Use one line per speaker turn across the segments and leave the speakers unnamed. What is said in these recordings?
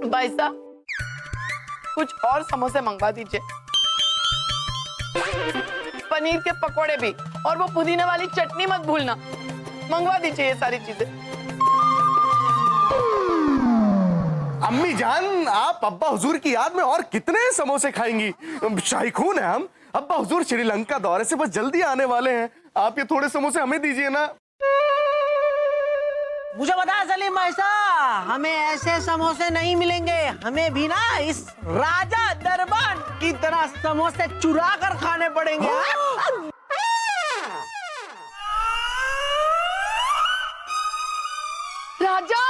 भाई साहब कुछ और समोसे मंगवा दीजिए, पनीर के पकोड़े भी, और वो पुदीने वाली चटनी मत भूलना। मंगवा दीजिए ये सारी चीजें।
अम्मी जान, आप अब्बा हुजूर की याद में और कितने समोसे खाएंगी? शाही खून है हम। अब्बा हुजूर श्रीलंका दौरे से बस जल्दी आने वाले हैं। आप ये थोड़े समोसे हमें दीजिए ना।
मुझे बता सलीम भाई साहब, हमें ऐसे समोसे नहीं मिलेंगे। हमें भी ना इस राजा दरबार की तरह समोसे चुरा कर खाने पड़ेंगे।
राजा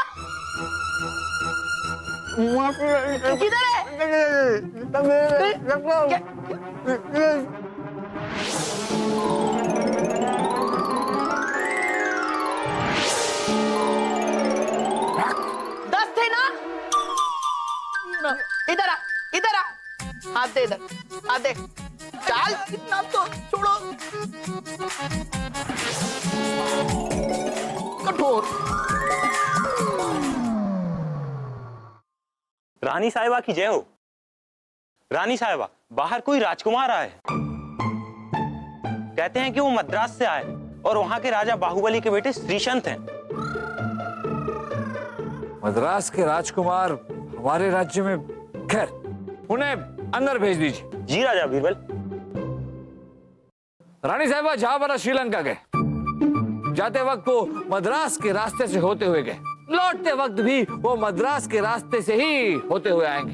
किधर है? इधर आ, इधर आ, हाथ दे इधर, हाथ दे। चाल इतना तो छोड़ो। कठोर।
रानी साहिबा की जय हो। रानी साहिबा, बाहर कोई राजकुमार आए, कहते हैं कि वो मद्रास से आए और वहां के राजा बाहुबली के बेटे श्रीशंत हैं।
मद्रास के राजकुमार हमारे राज्य में, खैर उन्हें अंदर भेज दीजिए।
जी राजा बीरबल।
रानी साहिबा जहां पर श्रीलंका गए, जाते वक्त वो मद्रास के रास्ते से होते हुए गए, लौटते वक्त भी वो मद्रास के रास्ते से ही होते हुए आएंगे।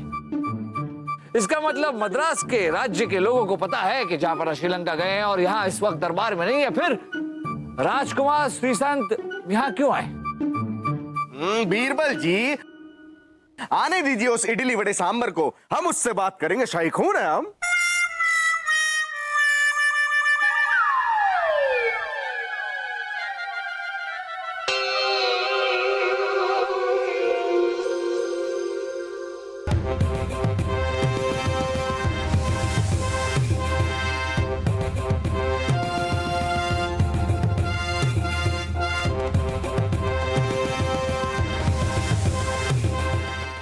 इसका मतलब मद्रास के राज्य के लोगों को पता है कि जहां पर श्रीलंका गए हैं और यहाँ इस वक्त दरबार में नहीं है, फिर राजकुमार श्रीसंत यहाँ क्यों आए?
बीरबल जी, आने दीजिए उस इडली वड़े सांबर को, हम उससे बात करेंगे। शाही खून है हम।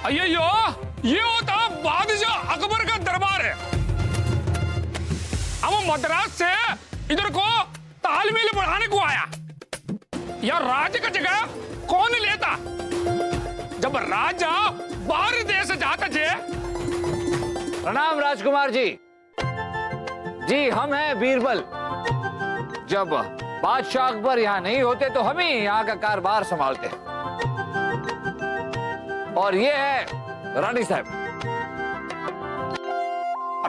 अय्यो, ये होता बादशाह अकबर का दरबार है। अब मद्रास से इधर को तालमेल बढ़ाने को आया। यह राज्य का जगह कौन लेता? जब राजा बाहर देश जाता थे।
प्रणाम राजकुमार जी। जी हम हैं बीरबल। जब बादशाह अकबर यहाँ नहीं होते तो हम ही यहाँ का कारोबार संभालते। और ये है रानी साहब।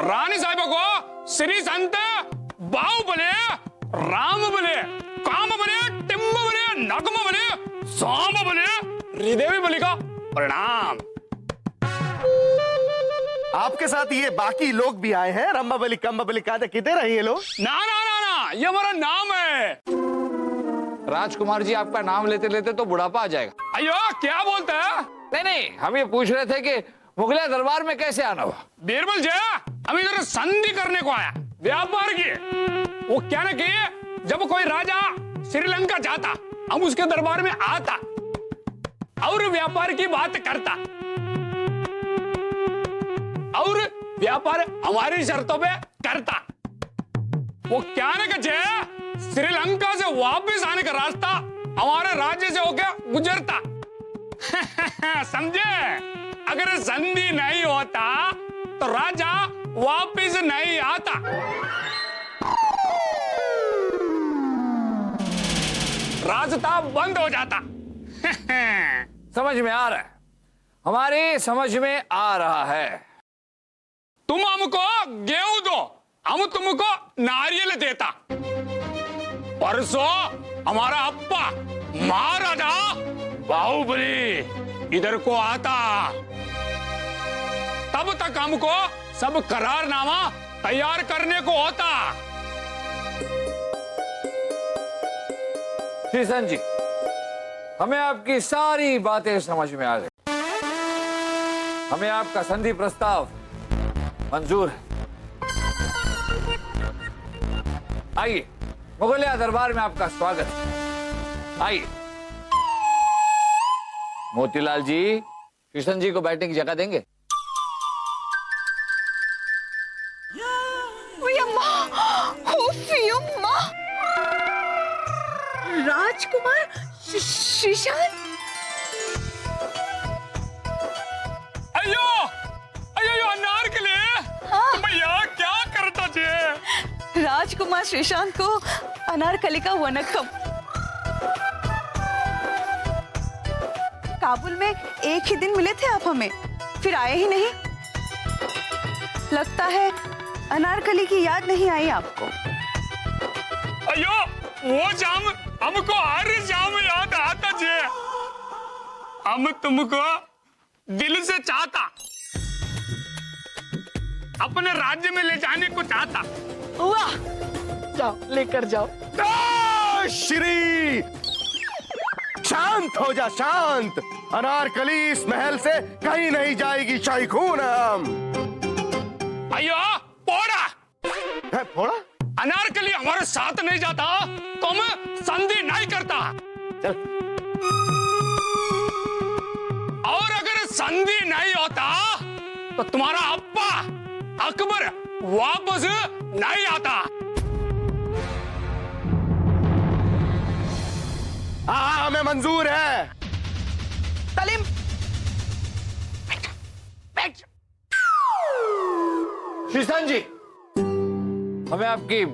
रानी साहिबा को श्री संत बाहुबली, राम बले, काम बले, टिम्ब बले, नगम बले, सांब बले, हृदय बलि का प्रणाम।
आपके साथ ये बाकी लोग भी आए हैं। रंबा बली, कम्बा बली, कहते किधर है ये लोग?
ना ना ना ना, ये हमारा नाम है।
राजकुमार जी, आपका नाम लेते लेते तो बुढ़ापा आ जाएगा।
अयो, क्या बोलते हैं?
नहीं, हम ये पूछ रहे थे कि मुगलिया दरबार में कैसे आना हुआ?
बीरबल जी, हम इधर संधि करने को आया, व्यापार की। वो क्या ना कि जब कोई राजा श्रीलंका जाता, हम उसके दरबार में आता और व्यापार की बात करता, और व्यापार हमारी शर्तों पे करता। वो क्या ना कि श्रीलंका से वापस आने का रास्ता हमारे राज्य से होकर गुजरता। समझे? अगर संधि नहीं होता तो राजा वापस नहीं आता। रास्ता बंद हो जाता।
समझ में आ रहा है, हमारी समझ में आ रहा है।
तुम हमको गेहूं दो, हम तुमको नारियल देता। परसों हमारा अप्पा महाराजा बाहुबली इधर को आता, तब तक हमको सब करारनामा तैयार करने को होता।
श्रीसन जी, हमें आपकी सारी बातें समझ में आ गई। हमें आपका संधि प्रस्ताव मंजूर है। आइए, मुगलिया दरबार में आपका स्वागत है। आइए। मोतीलाल जी, कृष्ण जी को बैठने की जगह देंगे?
राजकुमार श्रीशांत।
अयो अयो अनारकली, भैया क्या करता जे?
राजकुमार श्रीशांत को अनारकली का वनकम। काबुल में एक ही दिन मिले थे आप हमें, फिर आए ही नहीं। लगता है अनारकली की याद नहीं आई आपको।
अयो वो जाम हमको हर जाम याद आता जे। हम तुमको दिल से चाहता, अपने राज्य में ले जाने को चाहता।
वाह, जाओ लेकर जाओ।
श्री शांत हो जा, शांत। अनारकली इस महल से कहीं नहीं जाएगी, शाही खून हम।
अयो पोड़ा,
है फोड़ा?
अनारकली हमारे साथ नहीं जाता तो हम संधि नहीं करता।
चल।
और अगर संधि नहीं होता तो तुम्हारा अब्बा अकबर वापस नहीं आता।
हाँ, हमें मंजूर है।
सलीम, बैठ।
कृष्ण जी, हमें आपकी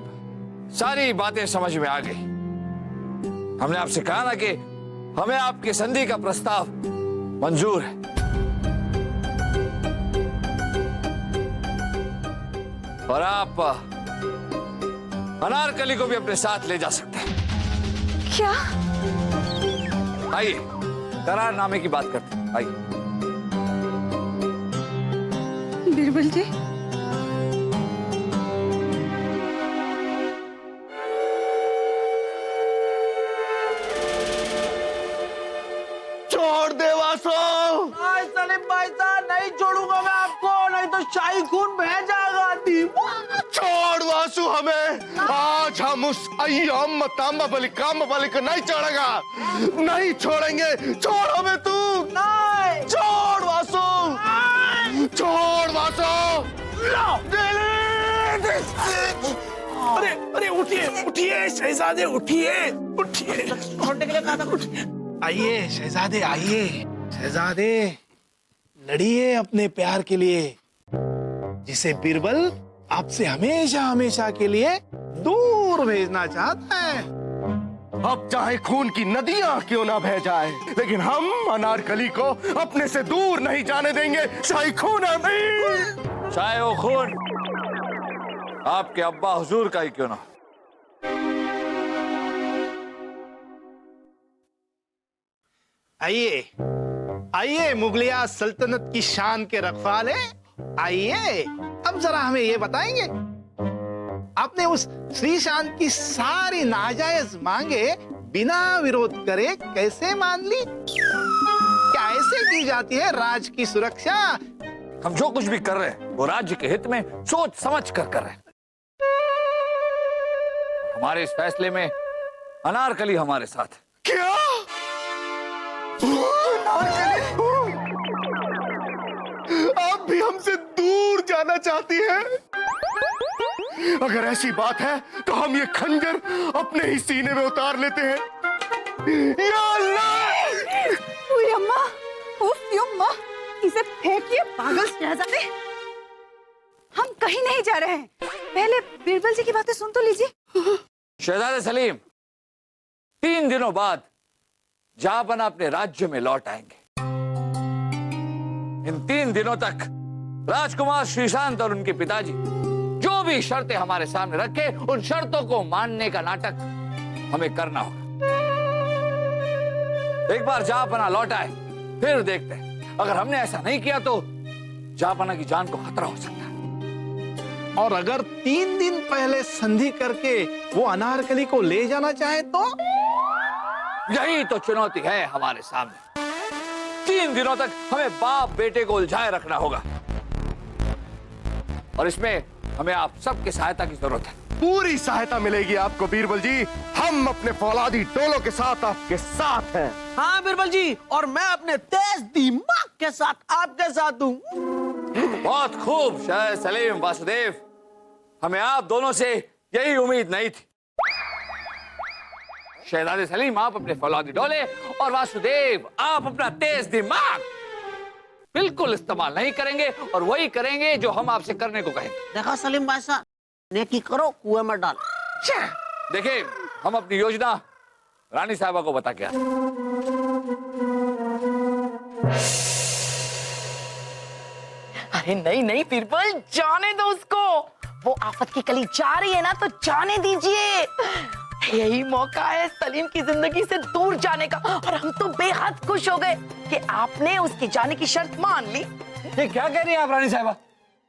सारी बातें समझ में आ गई। हमने आपसे कहा ना कि हमें आपकी संधि का प्रस्ताव मंजूर है। और आप अनारकली को भी अपने साथ ले जा सकते हैं।
क्या?
आइए, करारनामे की बात करते हैं। आइए।
बीरबल जी,
छोड़ दे वासो।
सलीम भाई साहब, नहीं छोड़ूंगा मैं आपको, नहीं तो शाही खून बह जाएगा।
छोड़ वासु हमें। आज हम उस अय्यम तांबा बलि काम बलि को नहीं छोड़ेगा, नहीं छोड़ेंगे। छोड़ हमें तू।
नहीं।
छोड़ वासु, छोड़ वासु।
अरे अरे उठिए उठिए शहजादे, उठिए उठिए।
छोड़ने के लिए कहा था कुछ।
आइए शहजादे, आइए शहजादे, लड़िए अपने प्यार के लिए, जिसे बीरबल आपसे हमेशा हमेशा के लिए दूर भेजना चाहता है।
अब चाहे खून की नदियां क्यों ना बह जाए, लेकिन हम अनारकली को अपने से दूर नहीं जाने देंगे। शाही खून हमें।
चाहे वो खून आपके अब्बा हुजूर का ही क्यों ना।
आइए आइए मुगलिया सल्तनत की शान के रखवाले, आइए। अब जरा हमें ये बताएंगे, आपने उस श्रीशांत की सारी नाजायज मांगे बिना विरोध करे कैसे मान ली? क्या ऐसे की जाती है राज की सुरक्षा?
हम जो कुछ भी कर रहे हैं वो राज्य के हित में सोच समझ कर रहे हैं। हमारे इस फैसले में अनारकली हमारे साथ है।
क्या? आप भी हमसे दूर जाना चाहती हैं? अगर ऐसी बात है तो हम ये खंजर अपने ही सीने में उतार लेते हैं। या अल्लाह!
ओए अम्मा, उफ यम्मा, इसे फेंकिए पागल शहजादे। हम कहीं नहीं जा रहे हैं, पहले बीरबल जी की बातें सुन तो लीजिए।
शहजादे सलीम 3 दिनों बाद जहां अपने राज्य में लौट आएंगे। इन 3 दिनों तक राजकुमार श्रीशांत और उनके पिताजी जो भी शर्तें हमारे सामने रखे, उन शर्तों को मानने का नाटक हमें करना होगा। एक बार जहां लौट आए फिर देखते हैं। अगर हमने ऐसा नहीं किया तो जहां की जान को खतरा हो सकता है।
और अगर 3 दिन पहले संधि करके वो अनारकली को ले जाना चाहे तो?
यही तो चुनौती है हमारे सामने। 3 दिनों तक हमें बाप बेटे को उलझाए रखना होगा और इसमें हमें आप सबकी सहायता की जरूरत है।
पूरी सहायता मिलेगी आपको बीरबल जी। हम अपने फौलादी टोलों के साथ आपके साथ हैं।
हाँ बीरबल जी, और मैं अपने तेज दिमाग के साथ आपके साथ हूँ।
बहुत खूब शाह सलीम वासुदेव, हमें आप दोनों से यही उम्मीद नहीं थी। शहजादे सलीम आप अपने फौलादी डोले और वासुदेव आप अपना तेज दिमाग बिल्कुल इस्तेमाल नहीं करेंगे और वही करेंगे जो हम आपसे करने को कहेंगे।
देखा सलीम भाई साहब, नेकी करो कुएं में डाल।
देखिए हम अपनी योजना रानी साहबा को बता के आए।
अरे नहीं नहीं बीरबल, जाने दो उसको। वो आफत की कली जा रही है ना, तो जाने दीजिए। यही मौका है सलीम की जिंदगी से दूर जाने का, और हम तो बेहद खुश हो गए कि आपने उसके जाने की शर्त मान ली।
ये क्या कह रही है आप रानी साहबा?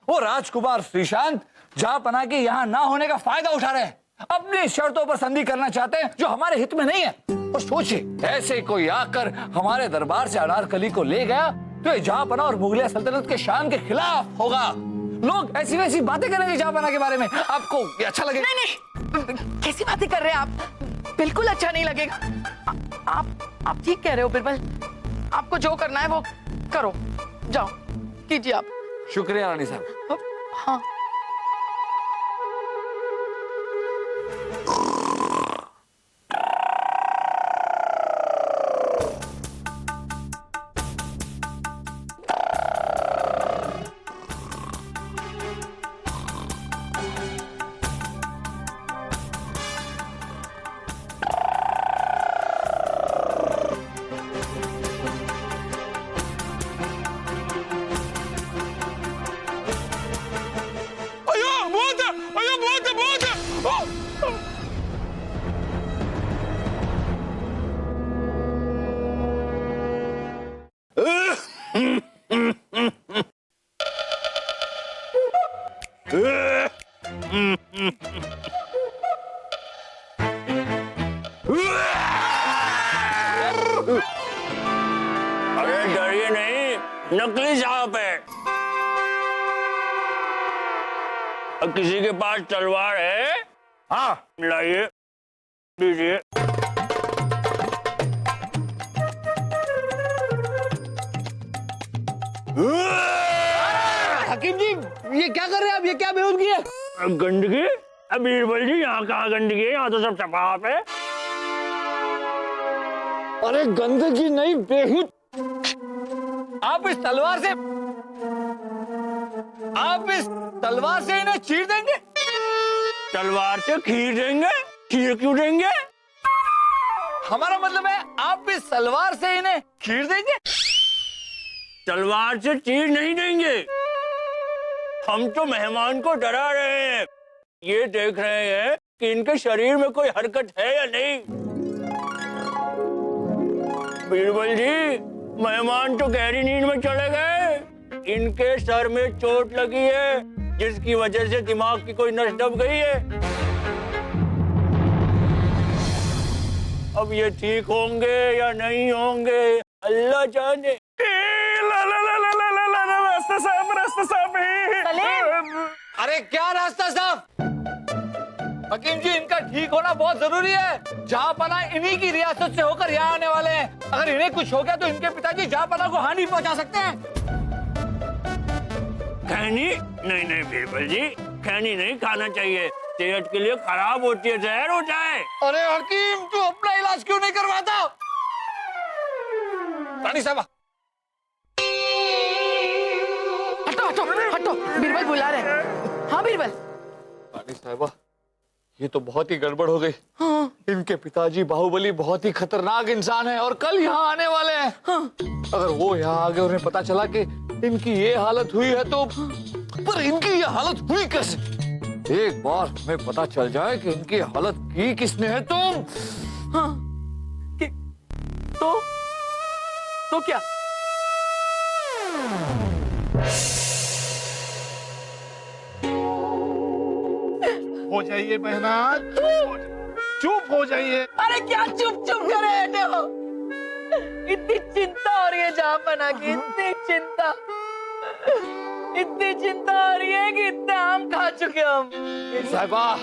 वो राजकुमार श्रीशांत जहां पना के यहाँ ना होने का फायदा उठा रहे हैं, अपनी शर्तों पर संधि करना चाहते हैं जो हमारे हित में नहीं है। और सोचिए ऐसे कोई आकर हमारे दरबार से अनारकली को ले गया तो ये जहांपना और मुगलिया सल्तनत के शान के खिलाफ होगा। लोग ऐसी वैसी बातें करेंगे जहांपना के बारे में, आपको ये अच्छा लगेगा?
नहीं नहीं, कैसी बातें कर रहे हैं आप? बिल्कुल अच्छा नहीं लगेगा। आप ठीक कह रहे हो बीरबल, आपको जो करना है वो करो, जाओ कीजिए आप।
शुक्रिया रानी साहब।
हाँ
अरे डरिए नहीं, नकली सांप है। अब किसी के पास तलवार है? हाँ लाइए, दीजिए।
हकीम जी ये क्या कर रहे हैं आप? ये क्या बेहूदगी है?
गंदगी? अब बीरबल जी यहाँ कहाँ गंदगी है, यहाँ तो सब सफाफ है।
अरे गंदगी नहीं बेहूद। आप इस तलवार से इन्हें चीर देंगे?
तलवार से खीर देंगे? खीर क्यों देंगे?
हमारा मतलब है आप इस तलवार से इन्हें चीर देंगे?
तलवार से चीर नहीं देंगे, हम तो मेहमान को डरा रहे हैं। ये देख रहे हैं कि इनके शरीर में कोई हरकत है या नहीं। बीरबल जी, मेहमान तो गहरी नींद में चले गए। इनके सर में चोट लगी है जिसकी वजह से दिमाग की कोई नस दब गई है। अब ये ठीक होंगे या नहीं होंगे अल्लाह जाने। रास्ता साफ
अरे क्या रास्ता साफ? हकीम जी इनका ठीक होना बहुत जरूरी है। जहांपना इन्हीं की रियासत से होकर यहाँ आने वाले हैं। अगर इन्हें कुछ हो गया तो इनके पिताजी जहांपना को हानि पहुंचा सकते हैं।
खैनी? नहीं नहीं बीरबल जी, खैनी नहीं खाना चाहिए, सेहत के लिए खराब होती है, जहर होता है।
अरे हकीम तू अपना इलाज क्यों नहीं करवाता? रानी साहबा
हटो हटो हटो, बीरबल बुला रहे हैं। हाँ बीरबल।
रानी साहबा ये तो बहुत ही गड़बड़ हो गई। हाँ। इनके पिताजी बाहुबली बहुत ही खतरनाक इंसान है और कल यहाँ आने वाले हैं। हाँ। अगर वो यहाँ आगे उन्हें पता चला कि इनकी ये हालत हुई है तो पर इनकी ये हालत हुई कैसे? एक बार हमें पता चल जाए कि इनकी हालत की किसने है तो
हाँ। तो क्या?
हो जाइए बहना, चुप हो जाइए।
अरे क्या चुप चुप करे बैठे हो? इतनी चिंता हो रही है जहाँ बना की, इतनी चिंता हो रही है कि इतने आम खा चुके हम।
साहिबा,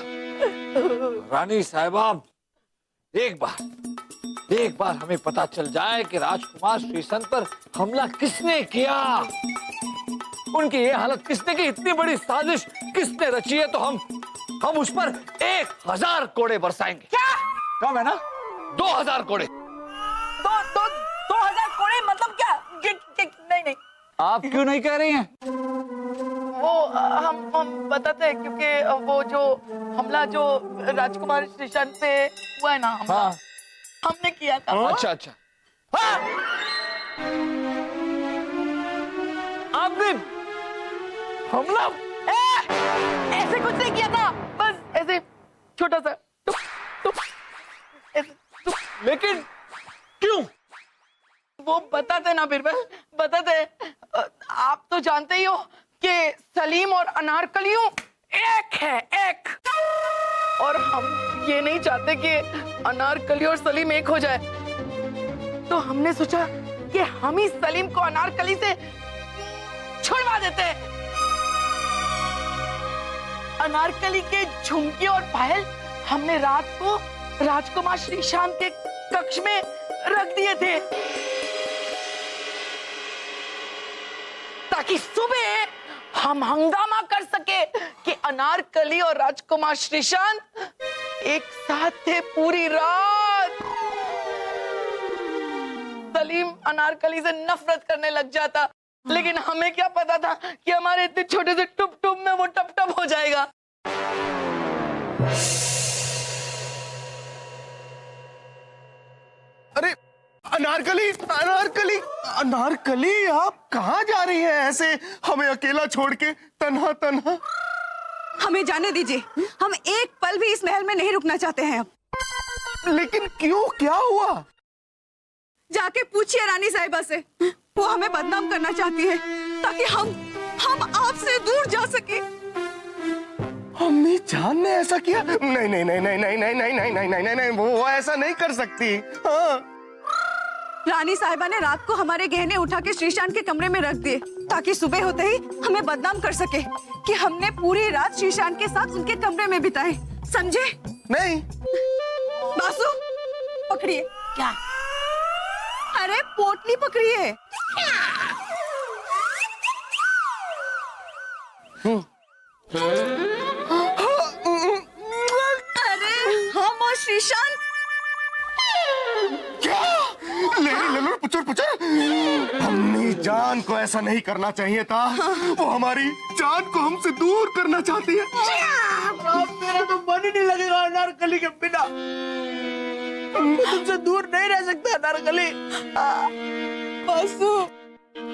रानी साहिबा, एक बार हमें पता चल जाए कि राजकुमार श्रीसंत पर हमला किसने किया, उनकी ये हालत किसने की, इतनी बड़ी साजिश किसने रची है, तो हम उस पर 1000 कोड़े बरसाएंगे।
क्या?
कम है ना? 2000 कोड़े।
2000 कोड़े मतलब क्या? नहीं,
आप क्यों नहीं कह रही हैं?
वो हम बताते हैं, क्योंकि वो जो हमला जो राजकुमार श्रीशांत पे हुआ है ना,
हाँ,
हमने किया था।
अच्छा। हाँ? आपने हमला
ऐसे कुछ नहीं किया था, बस ऐसे छोटा सा टुप, ऐसे टुप।
लेकिन क्यों?
वो बताते ना बिरबल, बताते। आप तो जानते ही हो कि सलीम और अनारकलियों एक है, एक। और हम ये नहीं चाहते कि अनारकली और सलीम एक हो जाए, तो हमने सोचा कि हम ही सलीम को अनारकली से छुड़वा देते हैं। अनारकली के झुमके और पायल हमने रात को राजकुमार श्रीशांत के कक्ष में रख दिए थे, ताकि सुबह हम हंगामा कर सके कि अनारकली और राजकुमार श्रीशांत एक साथ थे पूरी रात। सलीम अनारकली से नफरत करने लग जाता, लेकिन हमें क्या पता था कि हमारे इतने छोटे से टुप टुप में वो टप टप हो जाएगा।
अरे अनारकली, आप कहाँ जा रही हैं ऐसे हमें अकेला छोड़ के, तन्हा?
हमें जाने दीजिए, हम एक पल भी इस महल में नहीं रुकना चाहते हैं अब।
लेकिन क्यों, क्या हुआ?
जाके पूछिए रानी साहिबा से, वो हमें बदनाम करना चाहती है ताकि हम आपसे दूर जा सके।
अम्मी जान ने ऐसा किया? नहीं, वो ऐसा नहीं कर सकती। हाँ।
रानी साहिबा ने रात को हमारे गहने उठा के श्रीशांत के कमरे में रख दिए, ताकि सुबह होते ही हमें बदनाम कर सके कि हमने पूरी रात श्रीशांत के साथ उनके कमरे में बिताए। समझे?
नहीं।
बासु, पकड़िए।
क्या?
अरे पोटली पकड़िए। अरे हम और श्रीशांत।
क्या? ले पुचर। अम्मी जान को ऐसा नहीं करना चाहिए था, वो हमारी जान को हमसे दूर करना चाहती है।
मेरा तो मन ही नहीं लगेगा अनारकली के बिना। तुमसे दूर नहीं रह सकता अनारकली।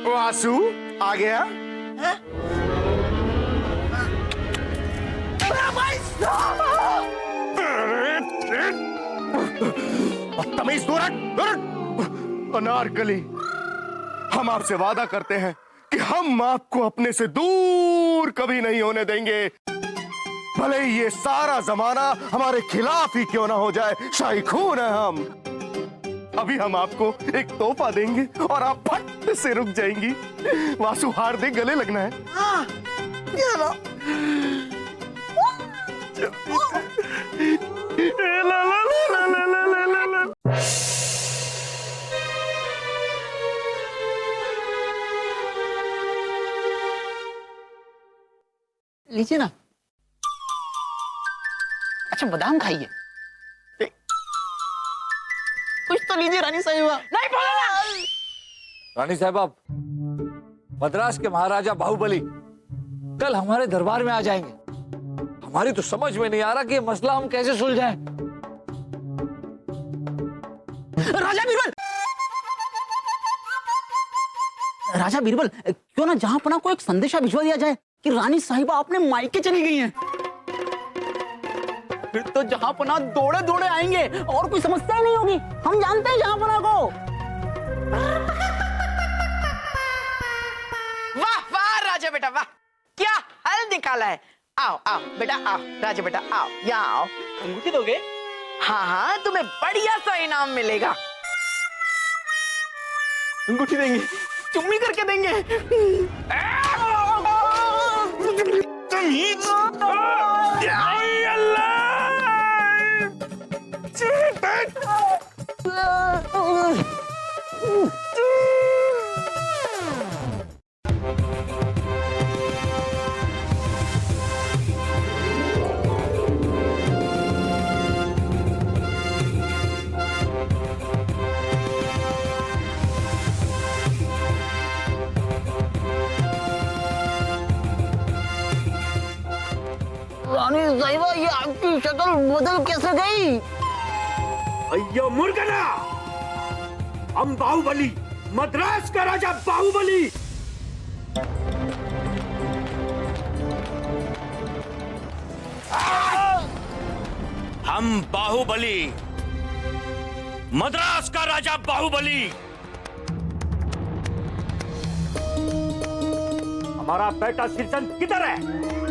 वासु आ गया। तमीज दूर हट। अनारकली, हम आपसे वादा करते हैं कि हम आपको अपने से दूर कभी नहीं होने देंगे, भले ही ये सारा जमाना हमारे खिलाफ ही क्यों ना हो जाए। शाही खून है हम। अभी हम आपको एक तोहफा देंगे और आप फट से रुक जाएंगी। वासु, हार दे, गले लगना है। ये लो।
लीजिए ना। अच्छा, बादाम खाइए। कुछ तो लीजिए रानी साहिबा।
नहीं बोला।
रानी साहिबा, मद्रास के महाराजा बाहुबली कल हमारे दरबार में आ जाएंगे। हमारी तो समझ में नहीं आ रहा कि ये मसला हम कैसे सुलझाएं।
राजा बीरबल, क्यों ना जहां पना को एक संदेशा भिजवा दिया जाए कि रानी साहिबा अपने मायके चली गई हैं। फिर तो जहां पना दौड़े दौड़े आएंगे और कोई समस्या नहीं होगी। हम जानते हैं जहां पना को।
वाह वाह राजा बेटा, वाह, क्या हल निकाला है। आओ आओ बेटा आओ, राजा बेटा आओ, यहाँ आओ।
अंगूठी दोगे?
हाँ हाँ, तुम्हें बढ़िया सा इनाम मिलेगा।
अंगूठी देंगे, चुम्मी करके देंगे।
रानी साहिबा, ये आपकी शक्ल बदल कैसे गई?
अय्यो मुर्गना, हम बाहुबली, मद्रास का राजा बाहुबली। हम बाहुबली, मद्रास का राजा बाहुबली। हमारा बेटा श्रीचंद किधर है?